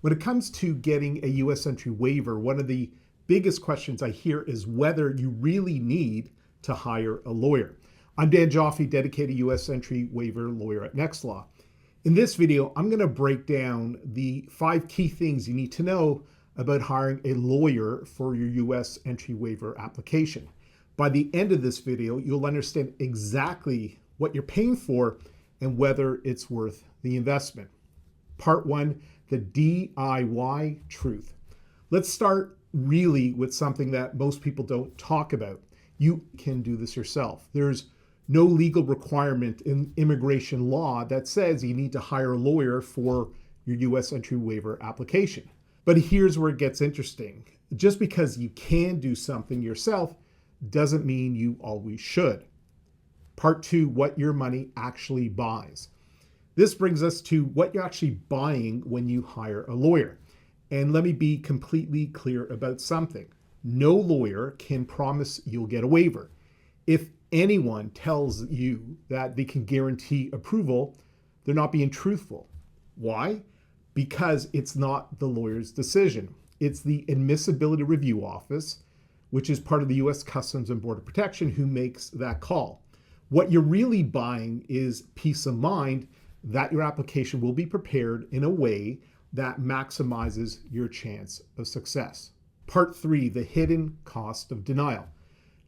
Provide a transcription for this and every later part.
When it comes to getting a U.S. entry waiver, one of the biggest questions I hear is whether you really need to hire a lawyer. I'm Dan Joffe, dedicated U.S. entry waiver lawyer at NextLaw. In this video, I'm going to break down the 5 key things you need to know about hiring a lawyer for your U.S. entry waiver application. By the end of this video, you'll understand exactly what you're paying for and whether it's worth the investment. Part 1, the DIY truth. Let's start really with something that most people don't talk about. You can do this yourself. There's no legal requirement in immigration law that says you need to hire a lawyer for your U.S. entry waiver application. But here's where it gets interesting. Just because you can do something yourself doesn't mean you always should. Part 2, what your money actually buys. This brings us to what you're actually buying when you hire a lawyer. And let me be completely clear about something. No lawyer can promise you'll get a waiver. If anyone tells you that they can guarantee approval, they're not being truthful. Why? Because it's not the lawyer's decision. It's the Admissibility Review Office, which is part of the U.S. Customs and Border Protection, who makes that call. What you're really buying is peace of mind that your application will be prepared in a way that maximizes your chance of success. Part 3, the hidden cost of denial.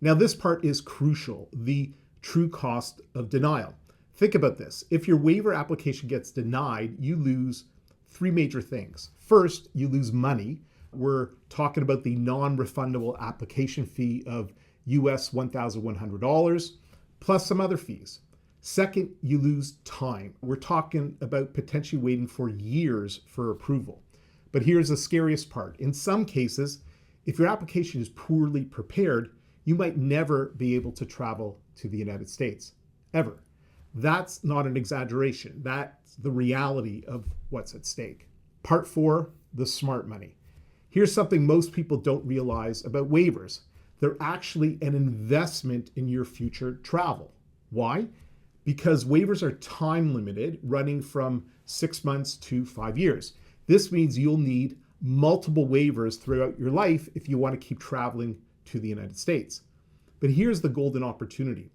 Now this part is crucial, the true cost of denial. Think about this. If your waiver application gets denied, you lose 3 major things. First, you lose money. We're talking about the non-refundable application fee of US $1,100 plus some other fees. Second, you lose time. We're talking about potentially waiting for years for approval. But here's the scariest part. In some cases, if your application is poorly prepared, you might never be able to travel to the United States, ever. That's not an exaggeration. That's the reality of what's at stake. Part 4, the smart money. Here's something most people don't realize about waivers. They're actually an investment in your future travel. Why? Because waivers are time limited, running from 6 months to 5 years. This means you'll need multiple waivers throughout your life if you want to keep traveling to the United States. But here's the golden opportunity.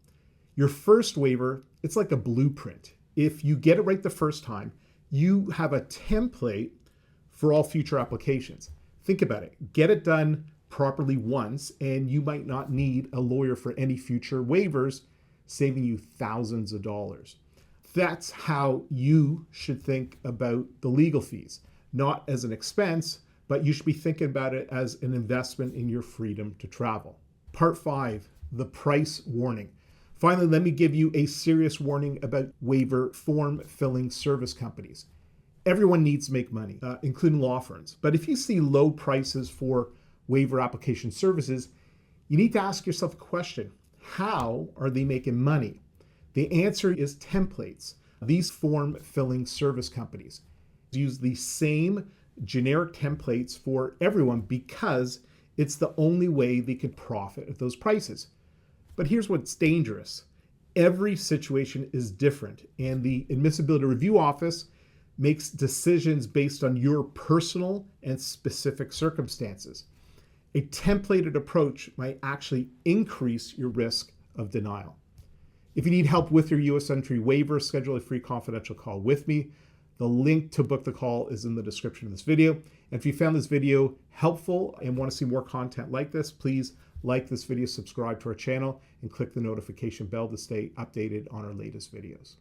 Your first waiver, it's like a blueprint. If you get it right the first time, you have a template for all future applications. Think about it. Get it done properly once, and you might not need a lawyer for any future waivers, saving you thousands of dollars. That's how you should think about the legal fees, not as an expense, but you should be thinking about it as an investment in your freedom to travel. Part 5, the price warning. Finally, let me give you a serious warning about waiver form filling service companies. Everyone needs to make money, including law firms. But if you see low prices for waiver application services, you need to ask yourself a question. How are they making money? The answer is templates. These form filling service companies use the same generic templates for everyone because it's the only way they could profit at those prices. But here's what's dangerous. Every situation is different, and the Admissibility Review Office makes decisions based on your personal and specific circumstances. A templated approach might actually increase your risk of denial. If you need help with your U.S. entry waiver, schedule a free confidential call with me. The link to book the call is in the description of this video. And if you found this video helpful and want to see more content like this, please like this video, subscribe to our channel, and click the notification bell to stay updated on our latest videos.